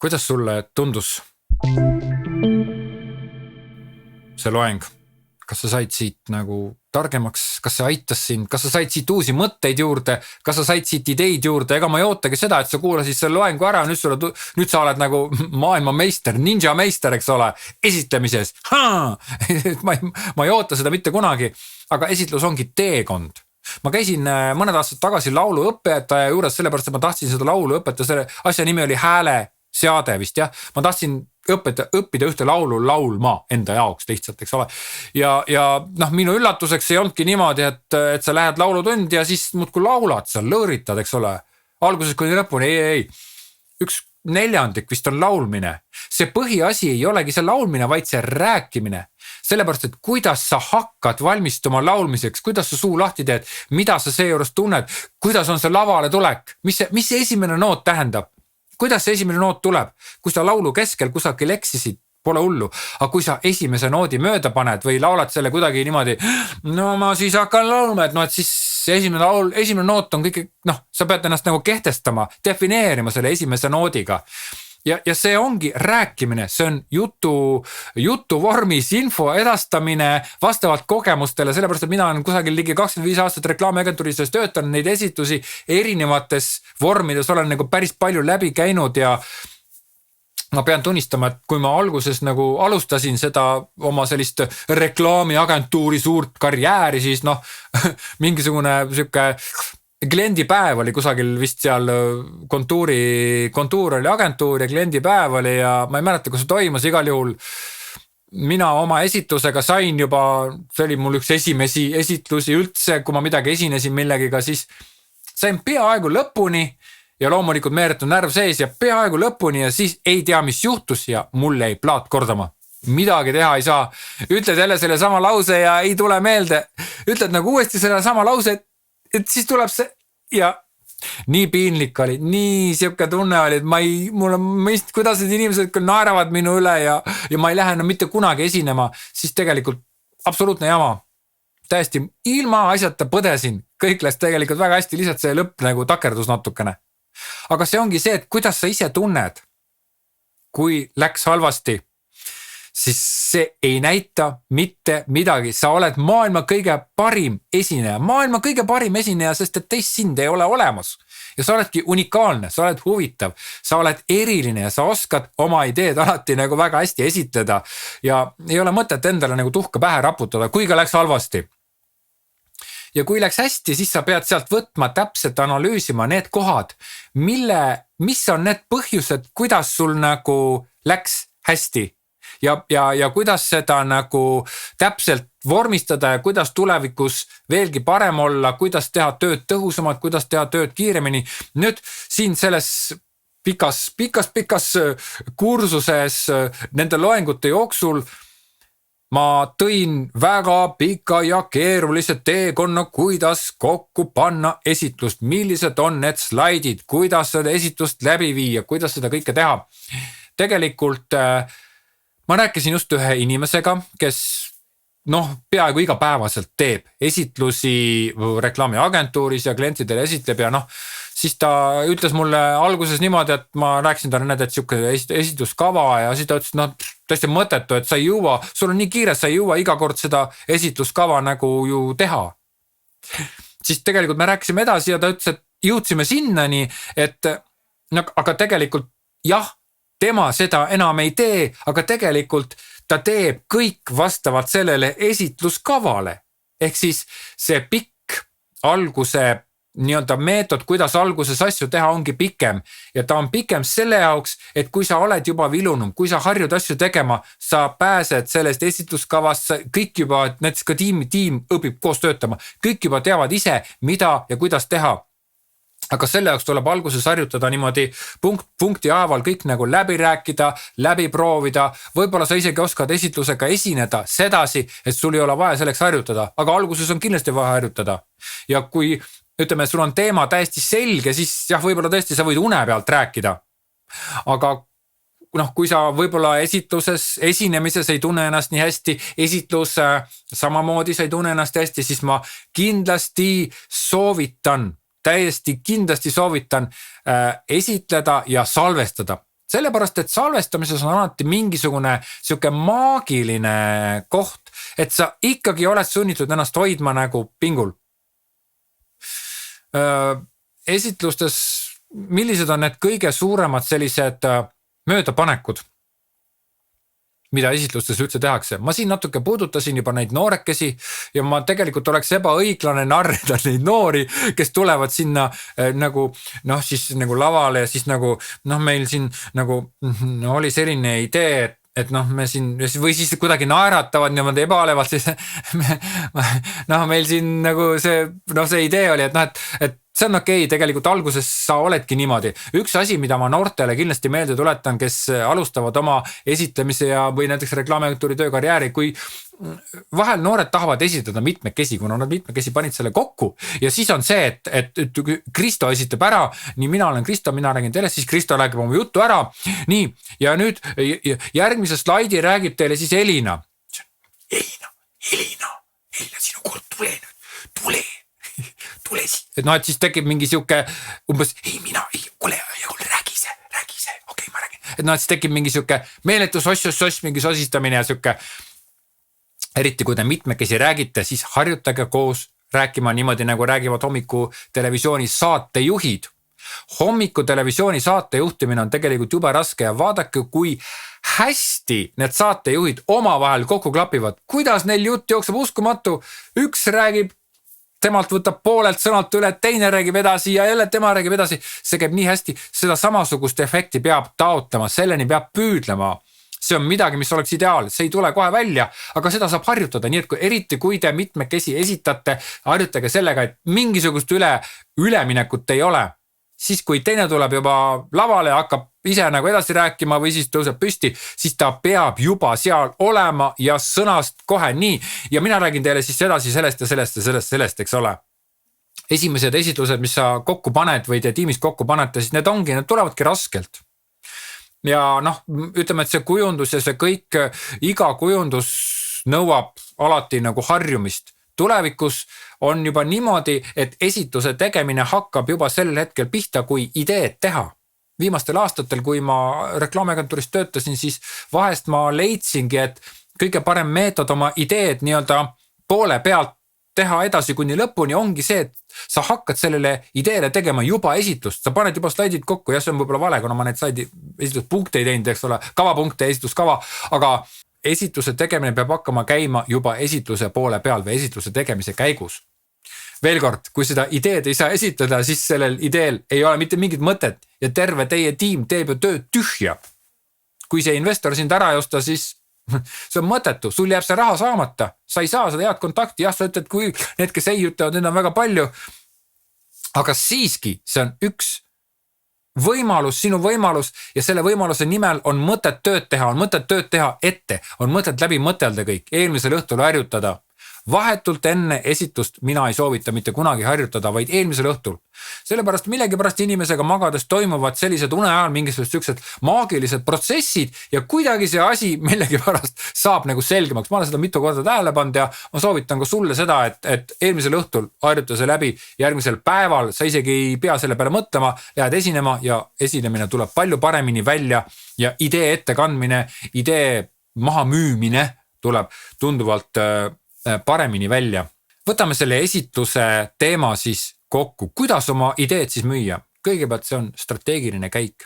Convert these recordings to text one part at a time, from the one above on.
Kuidas sulle tundus see loeng? Kas sa said siit nagu targemaks, kas see aitas sind, kas sa said siit uusi mõtteid juurde, kas sa said siit ideid juurde, ega ma ei ootagi seda, et sa kuulasid selle loengu ära, nüüd sa oled nagu maailma meister, ninja meister, eks ole, esitlemises. Ma ei oota seda mitte kunagi, aga esitlus ongi teekond. Ma käisin mõned aastad tagasi lauluõpetaja juures, sellepärast, et ma tahtsin seda laulu õpetada, selle asja nimi oli hääle seade vist, jah. Ma tahtsin õppida ühte laulu laulma enda jaoks lihtsalt, eks ole. Ja minu üllatuseks ei olnudki niimoodi, et sa lähed laulutundi ja siis muudkui laulad seal, lõõritad, eks ole. Alguses kuni lõpuni, ei. 1/4 vist on laulmine. See põhiasi ei olegi see laulmine, vaid see rääkimine. Sellepärast, et kuidas sa hakkad valmistuma laulmiseks, kuidas sa suu lahti teed, mida sa seejuures tunned, kuidas on see lavale tulek, mis see esimene noot tähendab. Kuidas see esimene noot tuleb? Kui sa laulu keskel kusagil eksisid, pole hullu. Aga kui sa esimese noodi mööda paned või laulad selle kuidagi niimoodi, no ma siis hakkan laulma, et siis esimene noot on kõik, sa pead ennast nagu kehtestama, defineerima selle esimese noodiga. Ja see ongi rääkimine, see on jutu vormis info edastamine vastavalt kogemustele, sellepärast, et mina olen kusagil ligi 25 aastat reklaamiagentuurides töötanud, neid esitusi erinevates vormides olen nagu päris palju läbi käinud ja ma pean tunnistama, et kui ma alguses nagu alustasin seda oma sellist reklaamiagentuuri suurt karjääri, siis mingisugune siuke kliendipäev oli kusagil vist seal kontuur oli agentuur ja kliendipäev oli ja ma ei mäleta, kus see toimus, igal juhul mina oma esitusega sain juba, see oli mul üks esimesi esitlusi üldse, kui ma midagi esinesin millegiga, siis sain peaaegu lõpuni ja loomulikult meeretu närv sees ja peaaegu lõpuni ja siis ei tea, mis juhtus ja mul jäi plaat kordama. Midagi teha ei saa. Ütled jälle selle sama lause ja ei tule meelde. Ütled nagu uuesti selle sama lause, et siis tuleb see ja nii piinlik oli, nii siuke tunne oli, et kuidas need inimesed küll naeravad minu üle ja ma ei lähe enam mitte kunagi esinema, siis tegelikult absoluutne jama. Täiesti ilma asjata põdesin, kõik läks tegelikult väga hästi, lihtsalt see lõpp nagu takerdus natukene. Aga see ongi see, et kuidas sa ise tunned, kui läks halvasti, siis see ei näita mitte midagi. Sa oled maailma kõige parim esineja, sest et teist sind ei ole olemas. Ja sa oledki unikaalne, sa oled huvitav, sa oled eriline ja sa oskad oma ideed alati nagu väga hästi esitleda. Ja ei ole mõtet endale nagu tuhka pähe raputada, kui ka läks halvasti. Ja kui läks hästi, siis sa pead sealt võtma täpselt analüüsima need kohad, mis on need põhjused, kuidas sul nagu läks hästi. Ja kuidas seda nagu täpselt vormistada ja kuidas tulevikus veelgi parem olla, kuidas teha tööd tõhusamalt, kuidas teha tööd kiiremini. Nüüd siin selles pikas kursuses nende loengute jooksul ma tõin väga pika ja keerulise teekonna, kuidas kokku panna esitlust, millised on need slaidid, kuidas seda esitlust läbi viia, kuidas seda kõike teha. Tegelikult ma rääkisin just ühe inimesega, kes peaaegu igapäevaselt teeb esitlusi reklaamiagentuuris ja klientidele esitleb ja siis ta ütles mulle alguses niimoodi, et ma rääkisin talle et siuke esitluskava ja siis ta ütles, tõesti mõttetu, et sa ei jõua, sul on nii kiire, sa ei jõua iga kord seda esitluskava nagu ju teha. Siis tegelikult me rääkisime edasi ja ta ütles, et jõudsime sinnani, et aga tegelikult jah, tema seda enam ei tee, aga tegelikult ta teeb kõik vastavalt sellele esitluskavale. Ehk siis see pikk alguse nii-öelda meetod, kuidas alguses asju teha ongi pikem ja ta on pikem selle jaoks, et kui sa oled juba vilunum, kui sa harjud asju tegema, sa pääsed sellest esitluskavast, kõik juba, näiteks ka tiim õpib koos töötama, kõik juba teavad ise, mida ja kuidas teha. Aga selle jaoks tuleb alguses harjutada niimoodi punkti haaval kõik nagu läbi rääkida, läbi proovida. Võib-olla sa isegi oskad esitlusega esineda sedasi, et sul ei ole vaja selleks harjutada, aga alguses on kindlasti vaja harjutada. Ja kui ütleme, sul on teema täiesti selge, siis jah, võib-olla tõesti sa võid une pealt rääkida. Aga kui sa võib-olla esitluses, esinemises ei tunne ennast nii hästi, esitlus samamoodi sa ei tunne ennast hästi, siis ma täiesti kindlasti soovitan esitleda ja salvestada. sellepärast, et salvestamises on alati mingisugune siuke maagiline koht, et sa ikkagi oled sunnitud ennast hoidma nagu pingul. Esitlustes, millised on need kõige suuremad sellised möödapanekud, mida esitlustes üldse tehakse. Ma siin natuke puudutasin juba neid noorekesi ja ma tegelikult oleks ebaõiglane narrida neid noori, kes tulevad sinna nagu siis nagu lavale ja siis nagu meil siin nagu oli selline idee, et me siin või siis kuidagi naeratavad niimoodi ebalevalt, siis meil siin nagu see idee oli, et see on okei, tegelikult alguses sa oledki niimoodi. Üks asi, mida ma noortele kindlasti meelde tuletan, kes alustavad oma esitlemise või näiteks reklaamiagentuuri töökarjääri, kui vahel noored tahavad esitada mitmekesi, kuna nad mitmekesi panid selle kokku ja siis on see, et Kristo esitab ära, nii mina olen Kristo, mina räägin teile, siis Kristo räägib oma juttu ära, nii, ja nüüd järgmise slaidi räägib teile siis Elina. Elina, sinu kord, tule siit. Et siis tekib mingi siuke umbes, kuule, räägi see, okei, ma räägin. Et siis tekib mingi siuke meeletu soss, mingi sosistamine ja siuke, eriti kui te mitmekesi räägite, siis harjutage koos rääkima niimoodi, nagu räägivad hommiku televisiooni saatejuhid. Hommiku televisiooni saatejuhtimine on tegelikult jube raske ja vaadake, kui hästi need saatejuhid omavahel kokku klapivad. Kuidas neil jutt jookseb uskumatu, üks räägib, temalt võtab poolelt sõnalt üle, teine räägib edasi ja jälle tema räägib edasi. See käib nii hästi, seda samasugust efekti peab taotlema, selleni peab püüdlema. See on midagi, mis oleks ideaal, see ei tule kohe välja, aga seda saab harjutada, nii et eriti kui te mitmekesi esitate, harjutage sellega, et mingisugust üleminekut ei ole. Siis kui teine tuleb juba lavale ja hakkab ise nagu edasi rääkima või siis tõuseb püsti, siis ta peab juba seal olema ja sõnast kohe nii. Ja mina räägin teile siis edasi sellest, eks ole. Esimesed esitlused, mis sa kokku paned või te tiimis kokku panete, siis need tulevadki raskelt. Ja ütleme, et see kujundus ja see kõik, iga kujundus nõuab alati nagu harjumist. Tulevikus on juba niimoodi, et esitluse tegemine hakkab juba sel hetkel pihta, kui ideed teha. Viimastel aastatel, kui ma reklaamiagentuuris töötasin, siis vahest ma leidsingi, et kõige parem meetod oma ideed nii-öelda poole pealt teha edasi kuni lõpuni ongi see, et sa hakkad sellele ideele tegema juba esitlust. Sa paned juba slaidid kokku ja see on võib-olla vale, kuna ma neid slaidi esitluspunkte ei teinud, eks ole, kavapunkte, esitluskava, aga esitluse tegemine peab hakkama käima juba esitluse poole peal või esitluse tegemise käigus. Veel kord, kui seda ideed ei saa esitleda, siis sellel ideel ei ole mitte mingit mõtet ja terve teie tiim teeb ju tööd tühja. Kui see investor sind ära ei osta, siis see on mõttetu, sul jääb see raha saamata, sa ei saa seda head kontakti, jah, sa ütled, kui need, kes ei ütlevad, need on väga palju, aga siiski see on üks võimalus, sinu võimalus ja selle võimaluse nimel on mõtet tööd teha ette, on mõtet läbi mõtelda kõik, eelmisel õhtul harjutada. Vahetult enne esitlust mina ei soovita mitte kunagi harjutada, vaid eelmisel õhtul. Sellepärast millegipärast inimesega magades toimuvad sellised une ajal mingisugused siuksed maagilised protsessid ja kuidagi see asi millegipärast saab nagu selgemaks. Ma olen seda mitu korda tähele pannud ja ma soovitan ka sulle seda, et eelmisel õhtul harjuta see läbi, järgmisel päeval sa isegi ei pea selle peale mõtlema, lähed esinema ja esinemine tuleb palju paremini välja ja idee ettekandmine, idee maha müümine tuleb tunduvalt paremini välja. Võtame selle esitluse teema siis kokku. Kuidas oma ideed siis müüa? Kõigepealt see on strateegiline käik.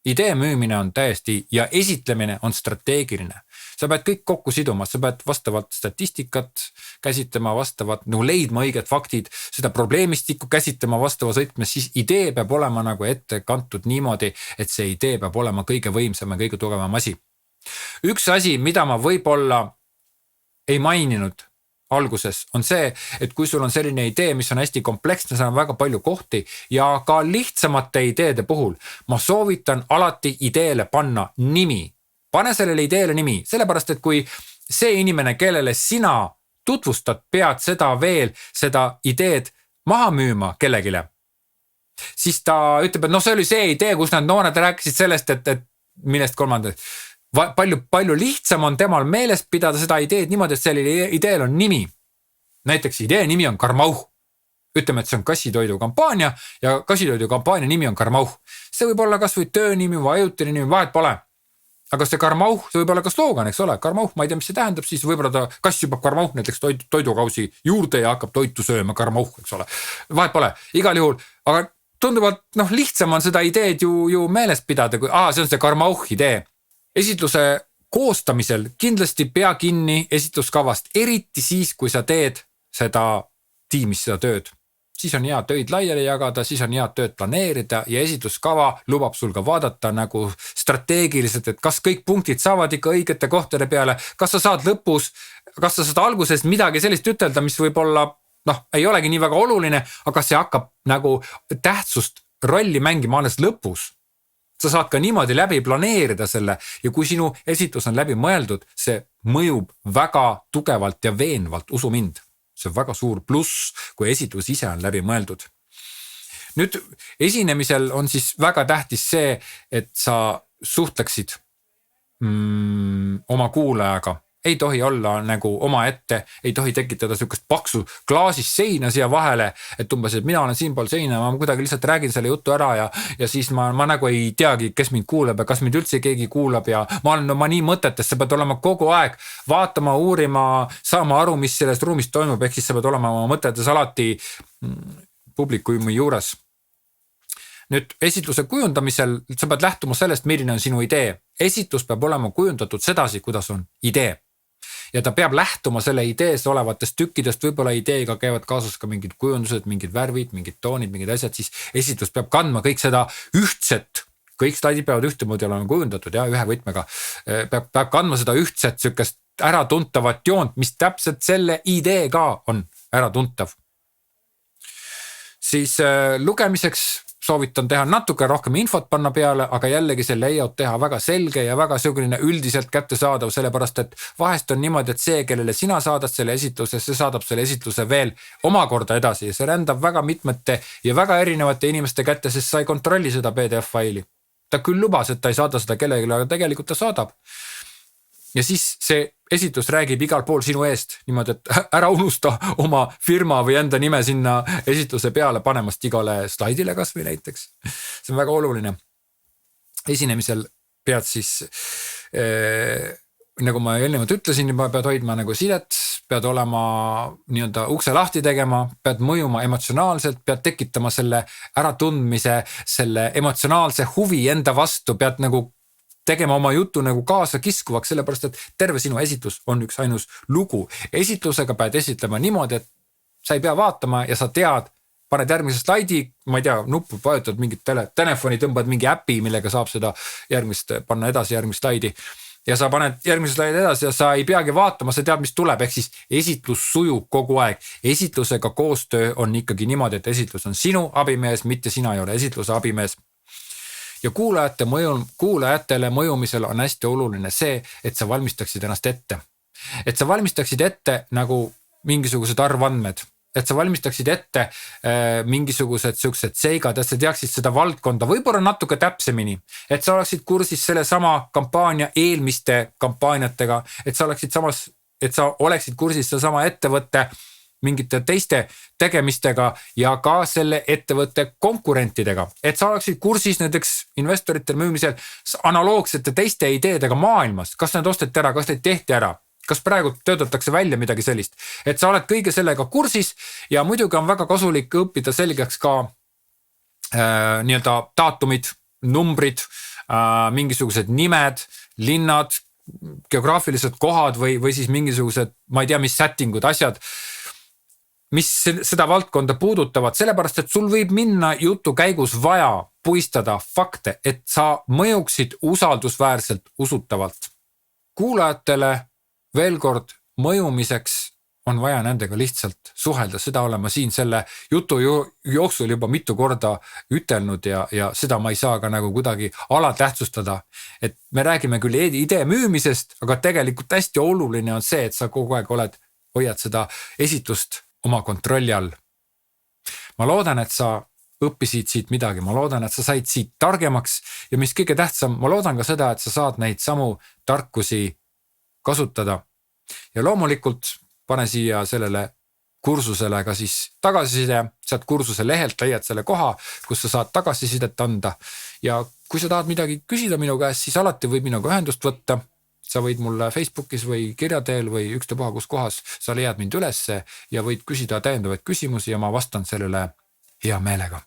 Idee müümine on täiesti ja esitlemine on strateegiline. Sa pead kõik kokku siduma, sa pead vastavalt statistikat käsitlema, vastavalt leidma õiged faktid, seda probleemistikku käsitlema vastavas võtmes, siis idee peab olema nagu ette kantud niimoodi, et see idee peab olema kõige võimsam ja kõige tugevam asi. Üks asi, mida ma võib-olla ei maininud alguses, on see, et kui sul on selline idee, mis on hästi kompleksne, seal on väga palju kohti ja ka lihtsamate ideede puhul ma soovitan alati ideele panna nimi. Pane sellele ideele nimi, sellepärast, et kui see inimene, kellele sina tutvustad, pead seda ideed maha müüma kellegile, siis ta ütleb, et see oli see idee, kus nad noored rääkisid sellest, et millest kolmandat. Palju lihtsam on temal meelest pidada seda ideed niimoodi, et sellel ideel on nimi. Näiteks idee nimi on Karmauh. ütleme, et see on kassitoidu kampaania ja kassitoidu kampaania nimi on Karmauh. See võib olla kas või töönimi või ajutine nimi, vahet pole. Aga see Karmauh, see võib olla ka sloogan, eks ole, Karmauh, ma ei tea, mis see tähendab, siis võib-olla ta kass jupab Karmauh näiteks toidukausi juurde ja hakkab toitu sööma Karmauh, eks ole. Vahet pole, igal juhul, aga tunduvalt lihtsam on seda ideed ju meeles pidada, kui see on see Karmauh idee. Esitluse koostamisel kindlasti pea kinni esitluskavast, eriti siis, kui sa teed seda tiimis seda tööd. Siis on hea töid laiali jagada, siis on hea tööd planeerida ja esitluskava lubab sul ka vaadata nagu strateegiliselt, et kas kõik punktid saavad ikka õigete kohtade peale, kas sa saad lõpus, kas sa saad alguses midagi sellist ütelda, mis võib-olla ei olegi nii väga oluline, aga see hakkab nagu tähtsust rolli mängima alles lõpus. Sa saad ka niimoodi läbi planeerida selle ja kui sinu esitlus on läbi mõeldud, see mõjub väga tugevalt ja veenvalt, usu mind. See on väga suur pluss, kui esitlus ise on läbi mõeldud. Nüüd esinemisel on siis väga tähtis see, et sa suhtleksid oma kuulajaga. Ei tohi olla nagu oma ette, ei tohi tekitada sükest paksu klaasis seina siia vahele, et umbes, et mina olen siinpool seina, ma kuidagi lihtsalt räägin selle jutu ära ja siis ma nagu ei teagi, kes mind kuulab ja kas mind üldse keegi kuulab ja ma olen oma nii mõtetes, sa pead olema kogu aeg vaatama, uurima, saama aru, mis selles ruumis toimub, ehk siis sa pead olema oma mõtetes alati publikumi juures. Nüüd esitluse kujundamisel sa pead lähtuma sellest, milline on sinu idee. Esitlus peab olema kujundatud sedasi, kuidas on idee. Ja ta peab lähtuma selle idees olevatest tükkidest, võib-olla ideega käivad kaasas ka mingid kujundused, mingid värvid, mingid toonid, mingid asjad, siis esitlus peab kandma kõik seda ühtset, kõik slaidid peavad ühtemoodi olema kujundatud ja ühe võtmega, peab kandma seda ühtset sükest äratuntavat joont, mis täpselt selle ideega on äratuntav. Siis lugemiseks soovitan teha natuke rohkem infot panna peale, aga jällegi see layout teha väga selge ja väga selline üldiselt kättesaadav, sellepärast et vahest on niimoodi, et see, kellele sina saadad selle esitluse, see saadab selle esitluse veel omakorda edasi ja see rändab väga mitmete ja väga erinevate inimeste kätte, sest sa ei kontrolli seda PDF-faili. Ta küll lubas, et ta ei saada seda kellelegi, aga tegelikult ta saadab. Ja siis see esitlus räägib igal pool sinu eest, niimoodi, et ära unusta oma firma või enda nime sinna esitluse peale panemast igale slaidile kas või näiteks. See on väga oluline. Esinemisel pead siis, nagu ma eelnevalt ütlesin, pead hoidma nagu sidet, pead olema nii-öelda ukse lahti tegema, pead mõjuma emotsionaalselt, pead tekitama selle äratundmise, selle emotsionaalse huvi enda vastu, pead nagu tegema oma jutu nagu kaasa kiskuvaks, sellepärast, et terve sinu esitlus on üks ainus lugu. Esitlusega pead esitlema niimoodi, et sa ei pea vaatama ja sa tead, paned järgmise slaidi, ma ei tea, nuppu vajutad mingit telefoni, tõmbad mingi äpi, millega saab seda panna edasi järgmist slaidi. Ja sa paned järgmise slaidi edasi ja sa ei peagi vaatama, sa tead, mis tuleb, ehk siis esitlus sujub kogu aeg. Esitlusega koostöö on ikkagi niimoodi, et esitlus on sinu abimees, mitte sina ei ole esitluse abimees. Ja kuulajatele mõjumisel on hästi oluline see, et sa valmistaksid ennast ette. Et sa valmistaksid ette nagu mingisugused arvandmed, et sa valmistaksid ette mingisugused siuksed seigad, et sa teaksid seda valdkonda võib-olla natuke täpsemini, et sa oleksid kursis selle sama kampaania eelmiste kampaaniatega, et sa oleksid kursis selle sama ettevõtte mingite teiste tegemistega ja ka selle ettevõtte konkurentidega, et sa oleksid kursis näiteks investoritel müümisel analoogsete teiste ideedega maailmas, kas need osteti ära, kas need tehti ära, kas praegu töötatakse välja midagi sellist, et sa oled kõige sellega kursis ja muidugi on väga kasulik õppida selgeks ka nii-öelda daatumid, numbrid, mingisugused nimed, linnad, geograafilised kohad või siis mingisugused, ma ei tea, mis settingud, asjad, mis seda valdkonda puudutavad, sellepärast, et sul võib minna jutu käigus vaja puistada fakte, et sa mõjuksid usaldusväärselt usutavalt. Kuulajatele veel kord mõjumiseks on vaja nendega lihtsalt suhelda, seda olen ma siin selle jutu jooksul juba mitu korda ütelnud ja seda ma ei saa ka nagu kuidagi alatähtsustada. Et me räägime küll idee müümisest, aga tegelikult hästi oluline on see, et sa kogu aeg hoiad seda esitlust oma kontrolli all. Ma loodan, et sa õppisid siit midagi, ma loodan, et sa said siit targemaks ja mis kõige tähtsam, ma loodan ka seda, et sa saad neid samu tarkusi kasutada. Ja loomulikult pane siia sellele kursusele ka siis tagasiside, sealt kursuse lehelt leiad selle koha, kus sa saad tagasisidet anda. Ja kui sa tahad midagi küsida minu käest, siis alati võib minuga ühendust võtta. Sa võid mulle Facebookis või kirjateel või ükstapuha kus kohas sa leiad mind ülesse ja võid küsida täiendavaid küsimusi ja ma vastan sellele hea meelega.